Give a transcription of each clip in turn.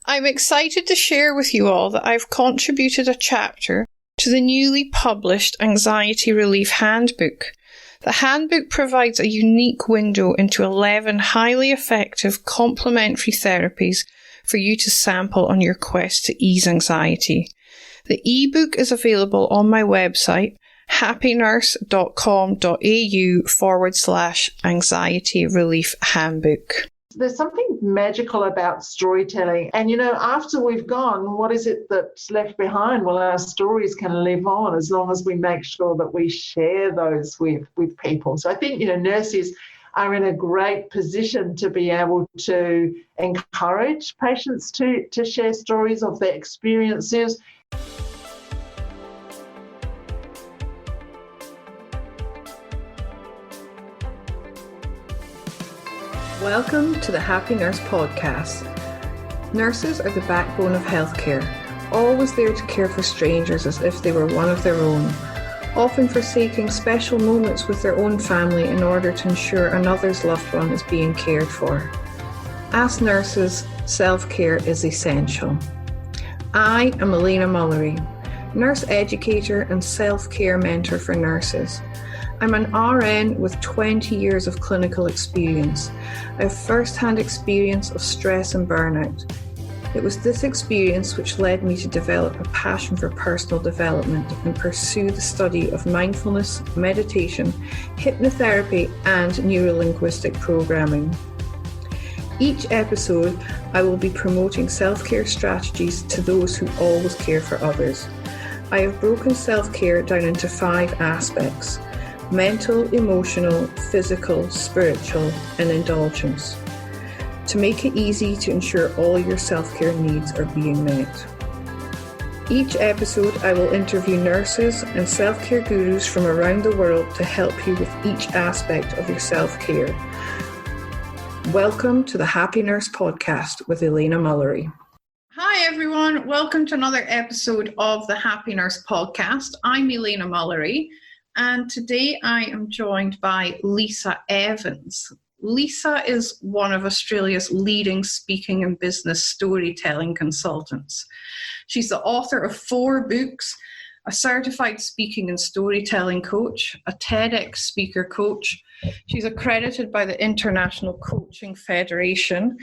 I'm excited to share with you all that I've contributed a chapter to the newly published Anxiety Relief Handbook. The handbook provides a unique window into 11 highly effective complementary therapies for you to sample on your quest to ease anxiety. The ebook is available on my website, happynurse.com.au/anxiety relief handbook. There's something magical about storytelling. And, after we've gone, what is it that's left behind? Well, our stories can live on as long as we make sure that we share those with people. So I think, nurses are in a great position to be able to encourage patients to share stories of their experiences. Welcome to the Happy Nurse podcast. Nurses are the backbone of healthcare, always there to care for strangers as if they were one of their own, often forsaking special moments with their own family in order to ensure another's loved one is being cared for. As nurses, self-care is essential. I am Elena Mullery, nurse educator and self-care mentor for nurses. I'm an RN with 20 years of clinical experience. I have first-hand experience of stress and burnout. It was this experience which led me to develop a passion for personal development and pursue the study of mindfulness, meditation, hypnotherapy, and neuro-linguistic programming. Each episode, I will be promoting self-care strategies to those who always care for others. I have broken self-care down into 5 aspects: mental, emotional, physical, spiritual, and indulgence, to make it easy to ensure all your self-care needs are being met. Each episode, I will interview nurses and self-care gurus from around the world to help you with each aspect of your self-care. Welcome to the Happy Nurse podcast with Elena Mullery. Hi everyone, welcome to another episode of the Happy Nurse podcast. I'm Elena Mullery. And today I am joined by Lisa Evans. Lisa is one of Australia's leading speaking and business storytelling consultants. She's the author of 4 books, a certified speaking and storytelling coach, a TEDx speaker coach. She's accredited by the International Coaching Federation,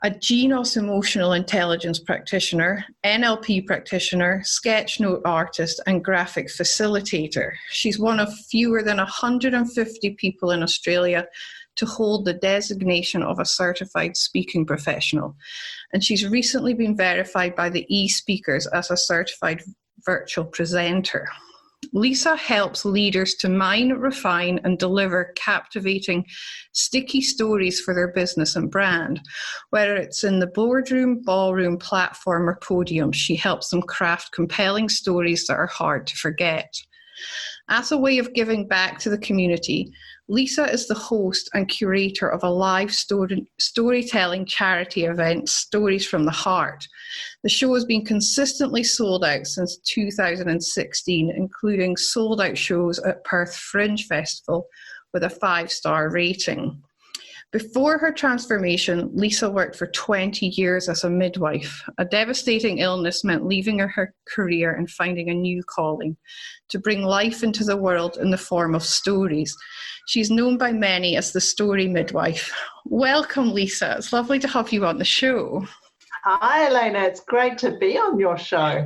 a Genos emotional intelligence practitioner, NLP practitioner, sketch note artist, and graphic facilitator. She's one of fewer than 150 people in Australia to hold the designation of a certified speaking professional. And she's recently been verified by the eSpeakers as a certified virtual presenter. Lisa helps leaders to mine, refine, and deliver captivating, sticky stories for their business and brand. Whether it's in the boardroom, ballroom, platform, or podium, she helps them craft compelling stories that are hard to forget. As a way of giving back to the community, Lisa is the host and curator of a live storytelling charity event, Stories from the Heart. The show has been consistently sold out since 2016, including sold-out shows at Perth Fringe Festival with a 5-star rating. Before her transformation, Lisa worked for 20 years as a midwife. A devastating illness meant leaving her career and finding a new calling, to bring life into the world in the form of stories. She's known by many as the story midwife. Welcome, Lisa. It's lovely to have you on the show. Hi, Elena. It's great to be on your show.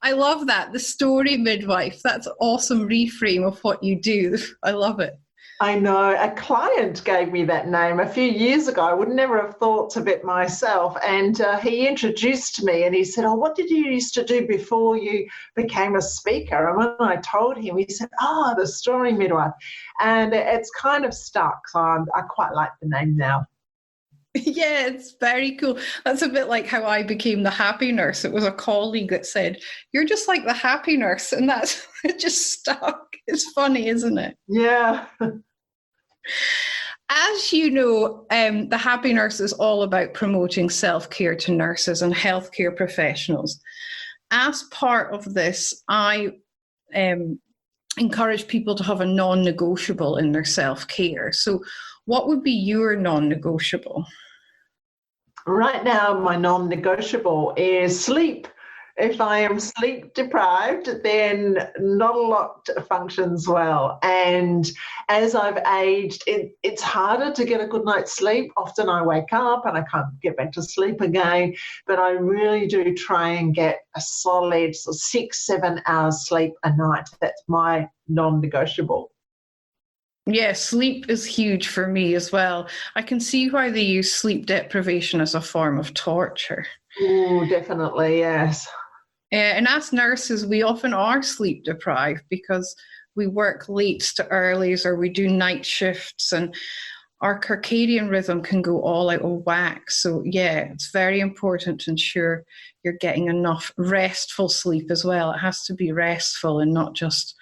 I love that, the story midwife. That's an awesome reframe of what you do. I love it. I know. A client gave me that name a few years ago. I would never have thought of it myself. And he introduced me and he said, "Oh, what did you used to do before you became a speaker?" And when I told him, he said, "Oh, the story midwife." And it's kind of stuck. So I quite like the name now. Yeah, it's very cool. That's a bit like how I became the happy nurse. It was a colleague that said, "You're just like the happy nurse." And that's it, just stuck. It's funny, isn't it? Yeah. As you know, the Happy Nurse is all about promoting self-care to nurses and healthcare professionals. As part of this, I encourage people to have a non-negotiable in their self-care. So what would be your non-negotiable? Right now, my non-negotiable is sleep. If I am sleep deprived, then not a lot functions well. And as I've aged, it's harder to get a good night's sleep. Often I wake up and I can't get back to sleep again. But I really do try and get a solid 6-7 hours sleep a night. That's my non-negotiable. Yeah, sleep is huge for me as well. I can see why they use sleep deprivation as a form of torture. Oh, definitely, yes. And as nurses, we often are sleep deprived because we work late to earlies or we do night shifts, and our circadian rhythm can go all out of whack. So yeah, it's very important to ensure you're getting enough restful sleep as well. It has to be restful and not just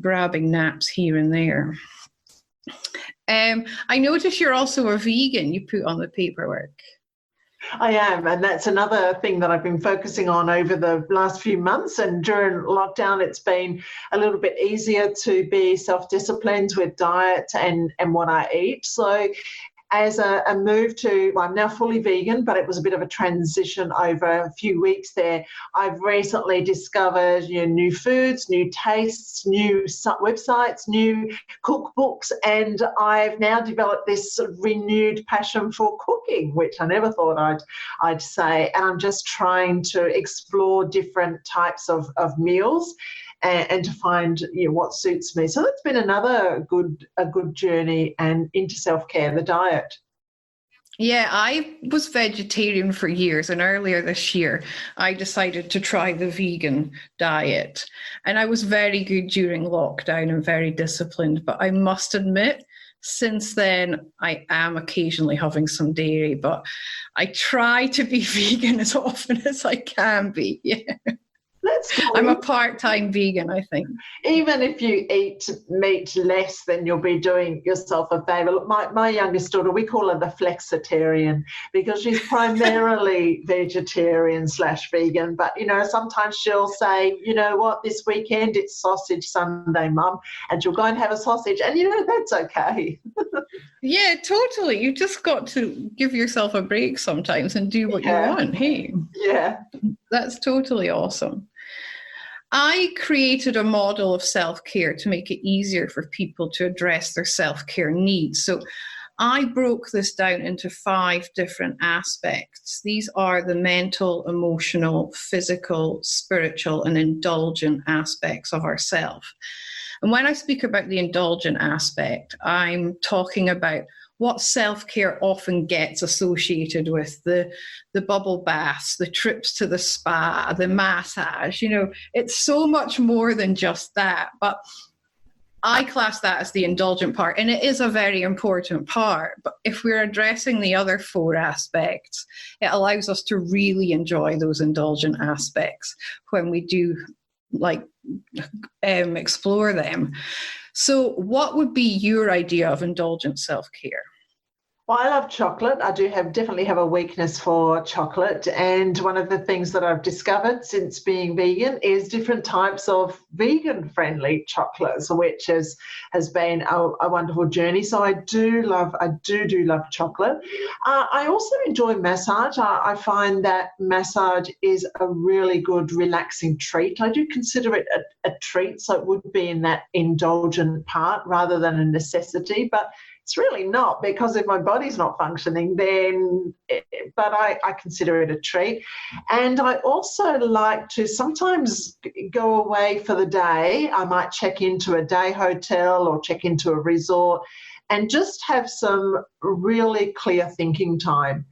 grabbing naps here and there. I notice you're also a vegan, you put on the paperwork. I am, and that's another thing that I've been focusing on over the last few months. And during lockdown, it's been a little bit easier to be self-disciplined with diet and what I eat. So as a move to, well, I'm now fully vegan, but it was a bit of a transition over a few weeks there. I've recently discovered new foods, new tastes, new websites, new cookbooks, and I've now developed this renewed passion for cooking, which I never thought I'd say. And I'm just trying to explore different types of meals and to find what suits me. So that's been another good journey and into self-care, the diet. Yeah, I was vegetarian for years, and earlier this year I decided to try the vegan diet. And I was very good during lockdown and very disciplined, but I must admit, since then I am occasionally having some dairy, but I try to be vegan as often as I can be. Yeah. That's cool. I'm a part-time vegan, I think. Even if you eat meat less, then you'll be doing yourself a favour. Look, my youngest daughter, we call her the flexitarian because she's primarily vegetarian/vegan. But, sometimes she'll say, you know what, this weekend it's sausage Sunday, Mum, and she'll go and have a sausage. And, that's okay. Yeah, totally. You just got to give yourself a break sometimes and do what you want. Hey. Yeah. That's totally awesome. I created a model of self-care to make it easier for people to address their self-care needs. So I broke this down into 5 different aspects. These are the mental, emotional, physical, spiritual, and indulgent aspects of ourself. And when I speak about the indulgent aspect, I'm talking about what self-care often gets associated with the bubble baths, the trips to the spa, the massage. It's so much more than just that. But I class that as the indulgent part, and it is a very important part. But if we're addressing the other 4 aspects, it allows us to really enjoy those indulgent aspects when we do explore them. So what would be your idea of indulgent self-care? Well, I love chocolate. I do definitely have a weakness for chocolate. And one of the things that I've discovered since being vegan is different types of vegan-friendly chocolates, which has been a wonderful journey. So I do love chocolate. I also enjoy massage. I find that massage is a really good relaxing treat. I do consider it a treat, so it would be in that indulgent part rather than a necessity. But it's really not, because if my body's not functioning, but I consider it a treat. And I also like to sometimes go away for the day. I might check into a day hotel or check into a resort and just have some really clear thinking time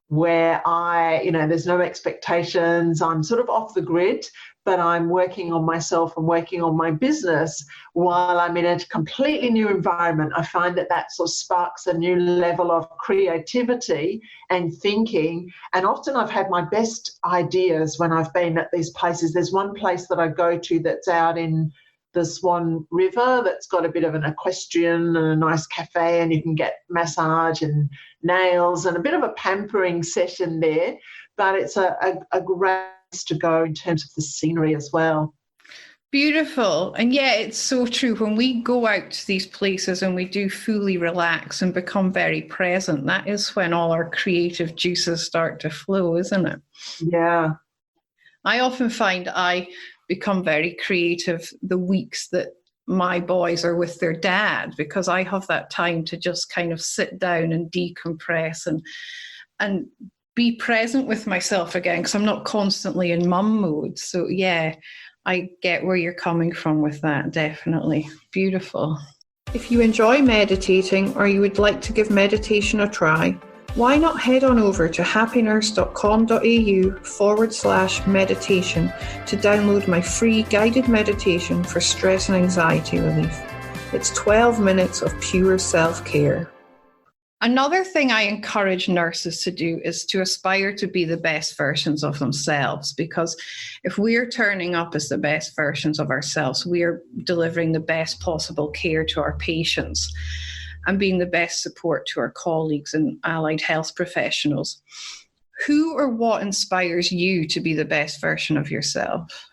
where there's no expectations. I'm sort of off the grid, but I'm working on myself and working on my business while I'm in a completely new environment. I find that sort of sparks a new level of creativity and thinking. And often I've had my best ideas when I've been at these places. There's one place that I go to that's out in the Swan River that's got a bit of an equestrian and a nice cafe, and you can get massage and nails and a bit of a pampering session there. But it's a great place to go in terms of the scenery as well. Beautiful. And yeah, it's so true. When we go out to these places and we do fully relax and become very present, that is when all our creative juices start to flow, isn't it? Yeah. I often find I become very creative the weeks that my boys are with their dad, because I have that time to just kind of sit down and decompress and be present with myself again, because I'm not constantly in mum mode. So yeah, I get where you're coming from with that, definitely. Beautiful. If you enjoy meditating or you would like to give meditation a try, why not head on over to happynurse.com.au/meditation to download my free guided meditation for stress and anxiety relief. It's 12 minutes of pure self-care. Another thing I encourage nurses to do is to aspire to be the best versions of themselves, because if we're turning up as the best versions of ourselves, we're delivering the best possible care to our patients and being the best support to our colleagues and allied health professionals. Who or what inspires you to be the best version of yourself?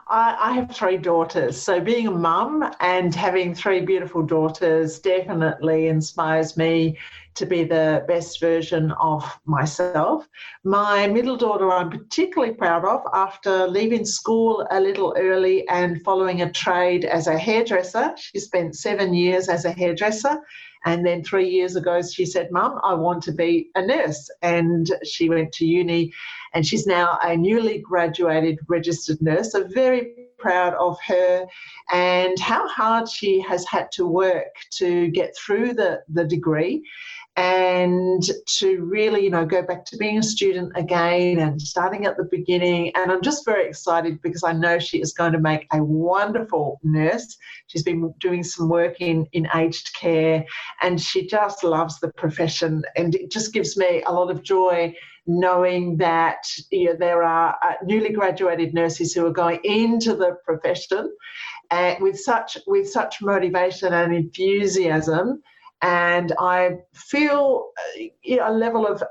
I have 3 daughters, so being a mum and having 3 beautiful daughters definitely inspires me to be the best version of myself. My middle daughter I'm particularly proud of. After leaving school a little early and following a trade as a hairdresser, she spent 7 years as a hairdresser. And then 3 years ago, she said, "Mum, I want to be a nurse." And she went to uni, and she's now a newly graduated registered nurse. So very proud of her and how hard she has had to work to get through the degree and to really, go back to being a student again and starting at the beginning. And I'm just very excited because I know she is going to make a wonderful nurse. She's been doing some work in aged care, and she just loves the profession. And it just gives me a lot of joy knowing that there are newly graduated nurses who are going into the profession with such motivation and enthusiasm. And I feel a level of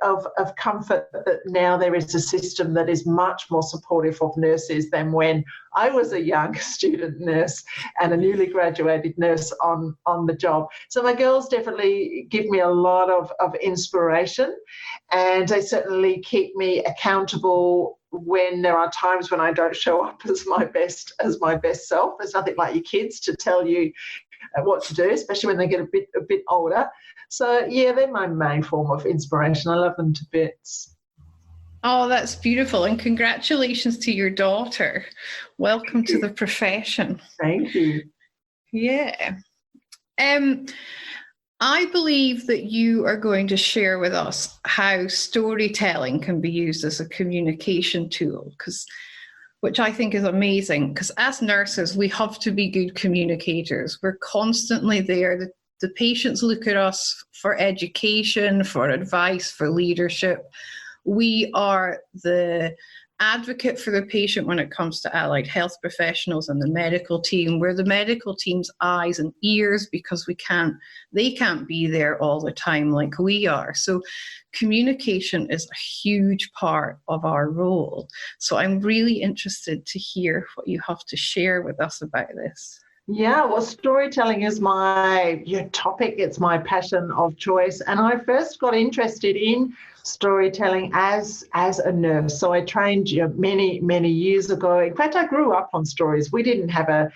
comfort that now there is a system that is much more supportive of nurses than when I was a young student nurse and a newly graduated nurse on the job. So my girls definitely give me a lot of inspiration, and they certainly keep me accountable when there are times when I don't show up as my best self. There's nothing like your kids to tell you what to do, especially when they get a bit older. So yeah, they're my main form of inspiration. I love them to bits. Oh, that's beautiful. And congratulations to your daughter. Welcome to the profession. Thank you. Yeah. I believe that you are going to share with us how storytelling can be used as a communication tool, which I think is amazing, because as nurses, we have to be good communicators. We're constantly there. The patients look at us for education, for advice, for leadership. We are the advocate for the patient when it comes to allied health professionals and the medical team. We're the medical team's eyes and ears, because they can't be there all the time like we are. So communication is a huge part of our role. So I'm really interested to hear what you have to share with us about this. Yeah, well, storytelling is my topic. It's my passion of choice. And I first got interested in storytelling as a nurse. So I trained many years ago. In fact, I grew up on stories. We didn't have a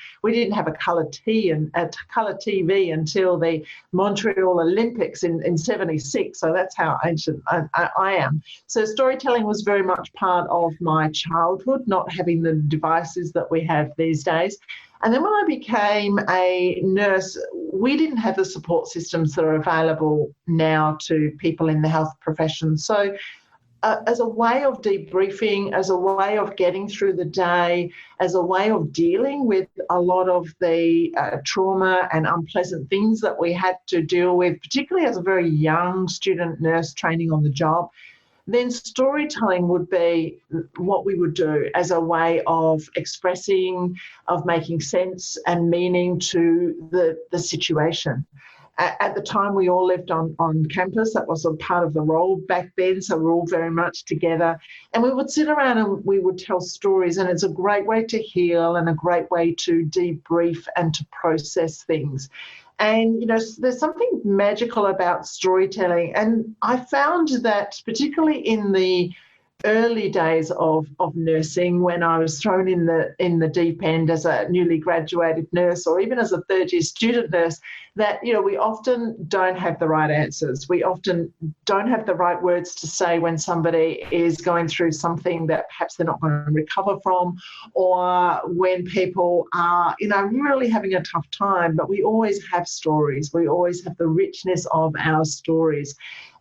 colour TV until the Montreal Olympics in '76. So that's how ancient I am. So storytelling was very much part of my childhood, not having the devices that we have these days. And then when I became a nurse, we didn't have the support systems that are available now to people in the health profession. So as a way of debriefing, as a way of getting through the day, as a way of dealing with a lot of the trauma and unpleasant things that we had to deal with, particularly as a very young student nurse training on the job, then storytelling would be what we would do as a way of expressing, of making sense and meaning to the situation. At the time, we all lived on campus. That was a part of the role back then. So we're all very much together. And we would sit around and we would tell stories. And it's a great way to heal and a great way to debrief and to process things. And, there's something magical about storytelling. And I found that particularly in the early days of nursing, when I was thrown in the deep end as a newly graduated nurse, or even as a third-year student nurse, that we often don't have the right answers. We often don't have the right words to say when somebody is going through something that perhaps they're not going to recover from, or when people are really having a tough time. But we always have stories. We always have the richness of our stories.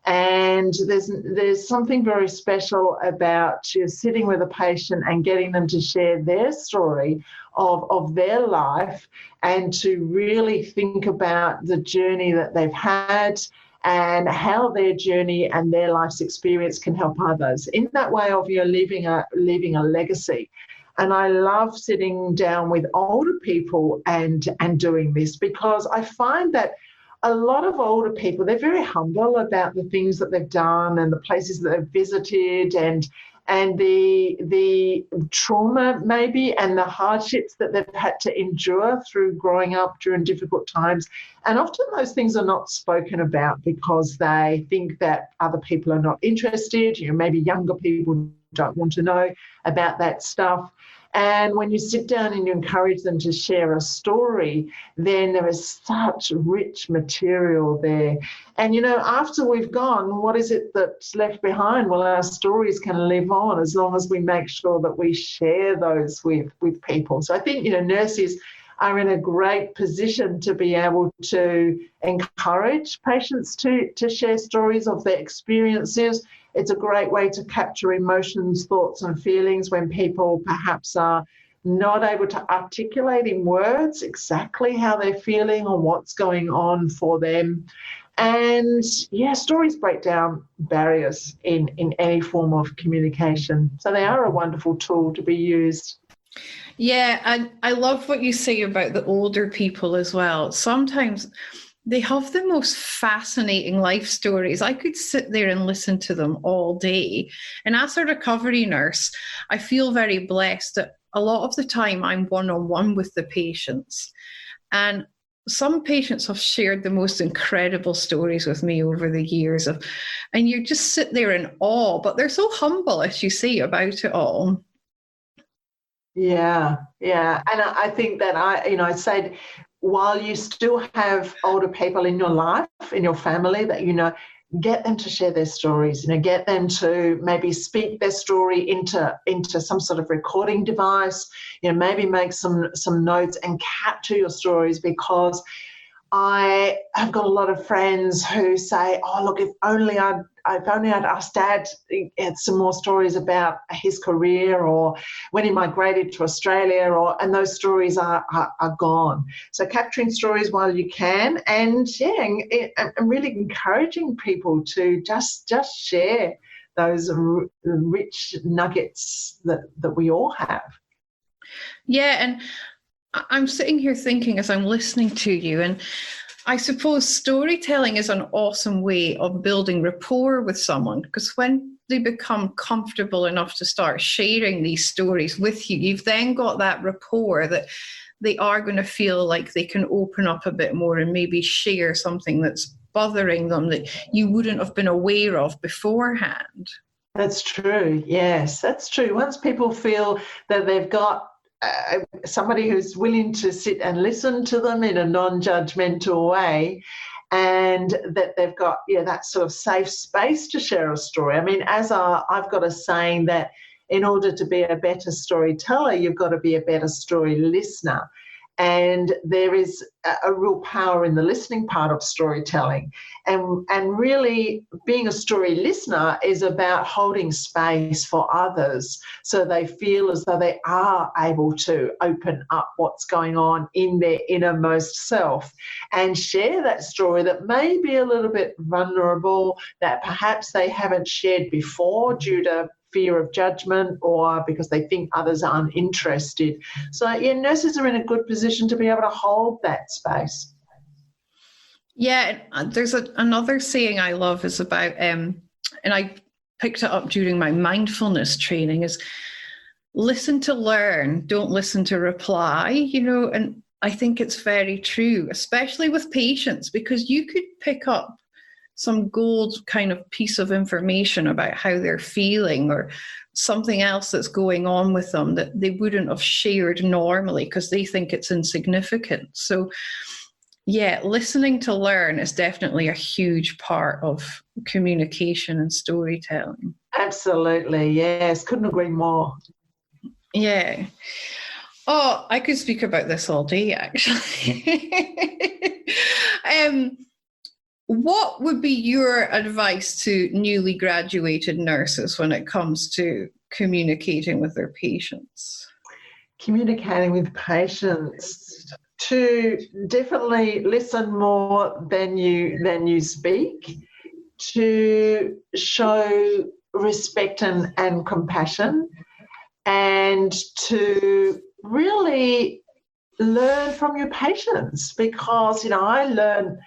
And there's something very special about sitting with a patient and getting them to share their story of their life, and to really think about the journey that they've had and how their journey and their life's experience can help others in that way of leaving a legacy. And I love sitting down with older people and doing this, because I find that a lot of older people, they're very humble about the things that they've done and the places that they've visited, and the trauma maybe and the hardships that they've had to endure through growing up during difficult times. And often those things are not spoken about because they think that other people are not interested. Maybe younger people don't want to know about that stuff. And when you sit down and you encourage them to share a story, then there is such rich material there. And, after we've gone, what is it that's left behind? Well, our stories can live on as long as we make sure that we share those with people. So I think, nurses are in a great position to be able to encourage patients to share stories of their experiences. It's a great way to capture emotions, thoughts and feelings when people perhaps are not able to articulate in words exactly how they're feeling or what's going on for them. And, stories break down barriers in any form of communication. So they are a wonderful tool to be used. Yeah, and I love what you say about the older people as well. Sometimes they have the most fascinating life stories. I could sit there and listen to them all day. And as a recovery nurse, I feel very blessed that a lot of the time I'm one-on-one with the patients. And some patients have shared the most incredible stories with me over the years and you just sit there in awe, but they're so humble, as you say, about it all. Yeah. And I think that I said, while you still have older people in your life, in your family, that, get them to share their stories, get them to maybe speak their story into some sort of recording device, maybe make some notes and capture your stories, because I have got a lot of friends who say, oh, look, if only I'd asked Dad some more stories about his career or when he migrated to Australia, and those stories are gone. So capturing stories while you can, and really encouraging people to just share those rich nuggets that we all have. Yeah, and I'm sitting here thinking as I'm listening to you, and I suppose storytelling is an awesome way of building rapport with someone, because when they become comfortable enough to start sharing these stories with you, you've then got that rapport that they are going to feel like they can open up a bit more and maybe share something that's bothering them that you wouldn't have been aware of beforehand. That's true. Yes, that's true. Once people feel that they've got somebody who's willing to sit and listen to them in a non-judgmental way, and that they've got that sort of safe space to share a story. I mean, I've got a saying that in order to be a better storyteller, you've got to be a better story listener. And there is a real power in the listening part of storytelling. And really being a story listener is about holding space for others so they feel as though they are able to open up what's going on in their innermost self and share that story that may be a little bit vulnerable, that perhaps they haven't shared before due to fear of judgment or because they think others aren't interested. So, nurses are in a good position to be able to hold that space. Yeah, there's another saying I love is about, and I picked it up during my mindfulness training, is listen to learn, don't listen to reply, and I think it's very true, especially with patients, because you could pick up some gold kind of piece of information about how they're feeling or something else that's going on with them that they wouldn't have shared normally because they think it's insignificant. So yeah, listening to learn is definitely a huge part of communication and storytelling. Absolutely, yes. Couldn't agree more. Yeah. Oh, I could speak about this all day, actually. What would be your advice to newly graduated nurses when it comes to communicating with their patients? Communicating with patients, to definitely listen more than you speak, to show respect and compassion, and to really learn from your patients, because I learn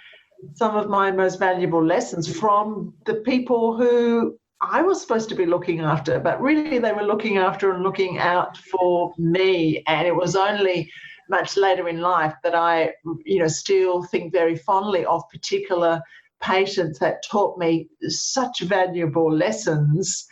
some of my most valuable lessons from the people who I was supposed to be looking after, but really they were looking after and looking out for me. And it was only much later in life that I, still think very fondly of particular patients that taught me such valuable lessons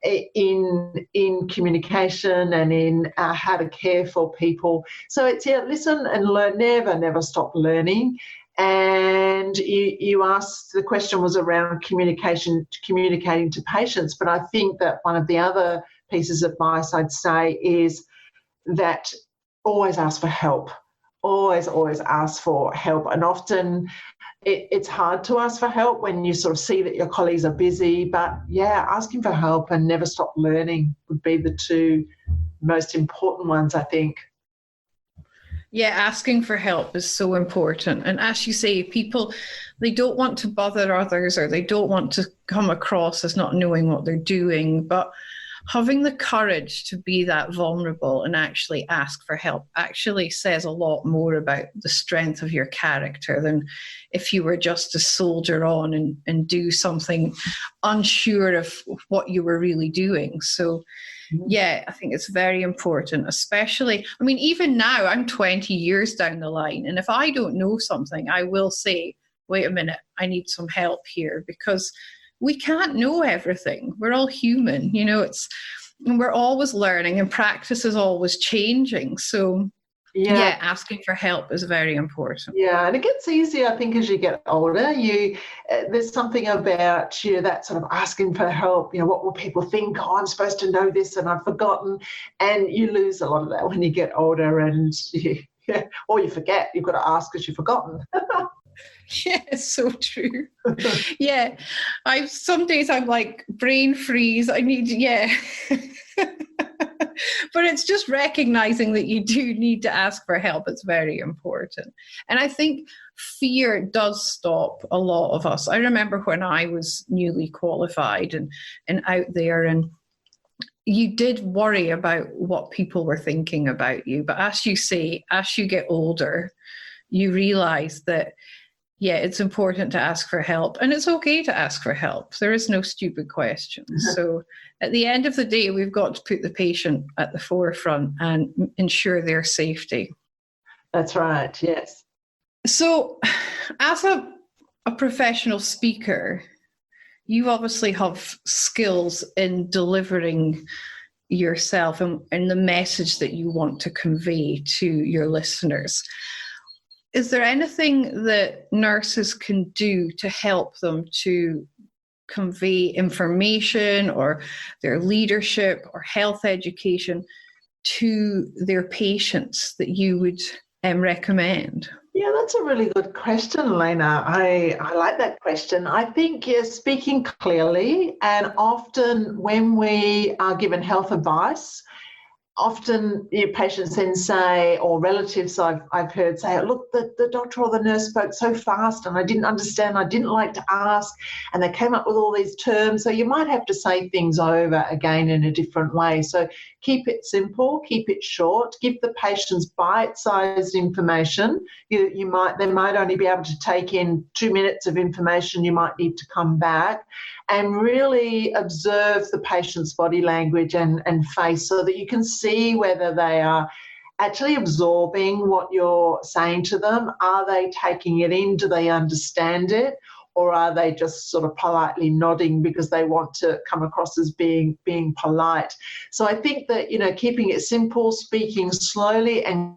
in communication and in how to care for people. So it's, listen and learn, never stop learning. And you asked, the question was around communicating to patients, but I think that one of the other pieces of advice I'd say is that always ask for help. Always ask for help. And often it's hard to ask for help when you sort of see that your colleagues are busy, but yeah, asking for help and never stop learning would be the two most important ones, I think. Yeah, asking for help is so important. And as you say, people, they don't want to bother others, or they don't want to come across as not knowing what they're doing. But having the courage to be that vulnerable and actually ask for help actually says a lot more about the strength of your character than if you were just to soldier on and do something unsure of what you were really doing. So yeah, I think it's very important, especially, I mean, even now I'm 20 years down the line, and if I don't know something, I will say, wait a minute, I need some help here, because we can't know everything. We're all human, and we're always learning, and practice is always changing. So yeah, asking for help is very important. Yeah, and it gets easier, I think, as you get older. There's something about that sort of asking for help. What will people think? Oh, I'm supposed to know this, and I've forgotten. And you lose a lot of that when you get older, and or you forget. You've got to ask because you've forgotten. Yeah, it's so true. Yeah, some days I'm like brain freeze. I need, But it's just recognizing that you do need to ask for help. It's very important. And I think fear does stop a lot of us. I remember when I was newly qualified and out there, and you did worry about what people were thinking about you. But as you say, as you get older, you realize that yeah, it's important to ask for help, and it's okay to ask for help. There is no stupid questions. So at the end of the day, we've got to put the patient at the forefront and ensure their safety. That's right, yes. So as a professional speaker, you obviously have skills in delivering yourself and the message that you want to convey to your listeners. Is there anything that nurses can do to help them to convey information or their leadership or health education to their patients that you would recommend? Yeah, that's a really good question, Lena. I like that question. I think, speaking clearly, and often when we are given health advice, often patients then say, or relatives I've heard say, look, the doctor or the nurse spoke so fast and I didn't understand, I didn't like to ask, and they came up with all these terms. So you might have to say things over again in a different way. So keep it simple, keep it short, give the patients bite-sized information. They might only be able to take in 2 minutes of information. You might need to come back and really observe the patient's body language and face, so that you can see whether they are actually absorbing what you're saying to them. Are they taking it in? Do they understand it? Or are they just sort of politely nodding because they want to come across as being polite? So I think that, keeping it simple, speaking slowly and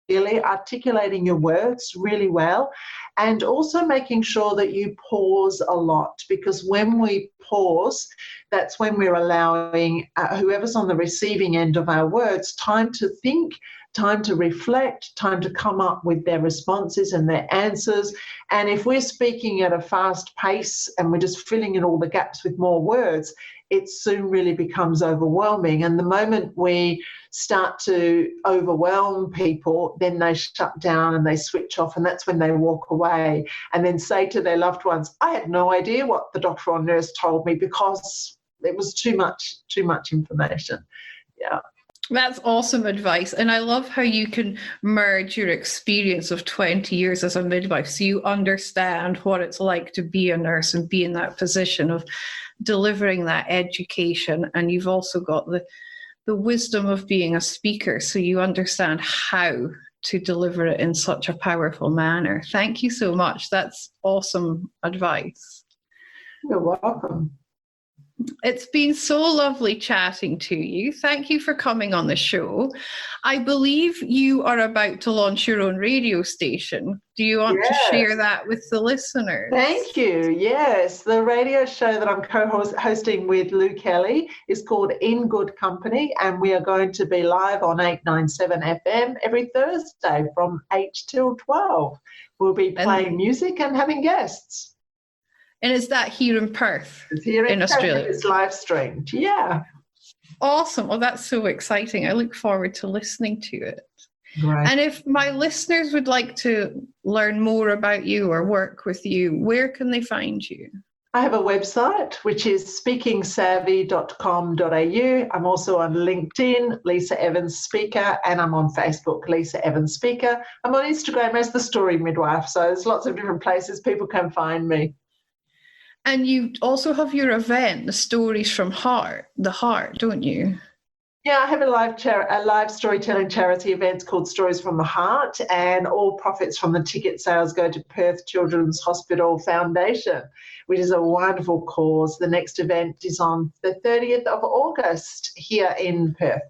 clearly, articulating your words really well, and also making sure that you pause a lot, because when we pause, that's when we're allowing whoever's on the receiving end of our words time to think, time to reflect, time to come up with their responses and their answers. And if we're speaking at a fast pace and we're just filling in all the gaps with more words, it soon really becomes overwhelming. And the moment we start to overwhelm people, then they shut down and they switch off, and that's when they walk away and then say to their loved ones, I had no idea what the doctor or nurse told me because it was too much information. Yeah. That's awesome advice. And I love how you can merge your experience of 20 years as a midwife, so you understand what it's like to be a nurse and be in that position of delivering that education. And you've also got the wisdom of being a speaker, so you understand how to deliver it in such a powerful manner. Thank you so much. That's awesome advice. You're welcome. It's been so lovely chatting to you. Thank you for coming on the show. I believe you are about to launch your own radio station. Do you want to share that with the listeners? Thank you. Yes, the radio show that I'm co-hosting with Lou Kelly is called In Good Company, and we are going to be live on 897 FM every Thursday from 8 till 12. We'll be playing music and having guests. And is that here in Perth? It's here in Australia? It's live streamed, yeah. Awesome. Well, that's so exciting. I look forward to listening to it. Right. And if my listeners would like to learn more about you or work with you, where can they find you? I have a website, which is speakingsavvy.com.au. I'm also on LinkedIn, Lisa Evans Speaker, and I'm on Facebook, Lisa Evans Speaker. I'm on Instagram as The Story Midwife, so there's lots of different places people can find me. And you also have your event, the Stories from the Heart, don't you? Yeah, I have a live storytelling charity event called Stories from the Heart, and all profits from the ticket sales go to Perth Children's Hospital Foundation, which is a wonderful cause. The next event is on the 30th of August here in Perth.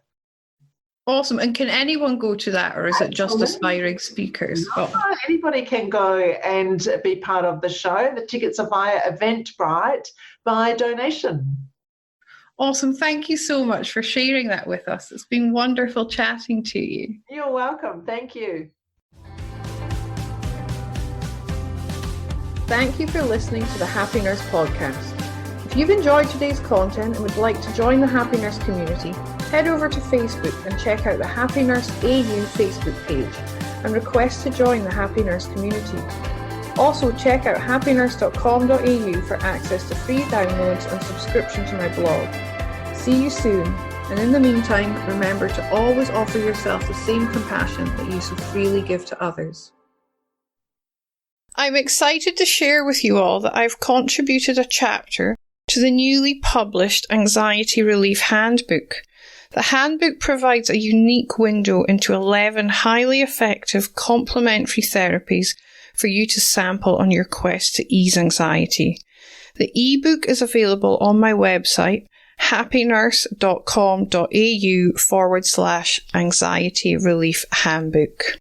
Awesome. And can anyone go to that, or is it just aspiring speakers? No, anybody can go and be part of the show. The tickets are via Eventbrite by donation. Awesome. Thank you so much for sharing that with us. It's been wonderful chatting to you. You're welcome. Thank you. Thank you for listening to the Happy Nurse podcast. If you've enjoyed today's content and would like to join the Happy Nurse community, head over to Facebook and check out the Happy Nurse AU Facebook page and request to join the Happy Nurse community. Also, check out happynurse.com.au for access to free downloads and subscription to my blog. See you soon, and in the meantime, remember to always offer yourself the same compassion that you so freely give to others. I'm excited to share with you all that I've contributed a chapter to the newly published Anxiety Relief Handbook. The handbook provides a unique window into 11 highly effective complementary therapies for you to sample on your quest to ease anxiety. The ebook is available on my website, happynurse.com.au/anxiety relief handbook.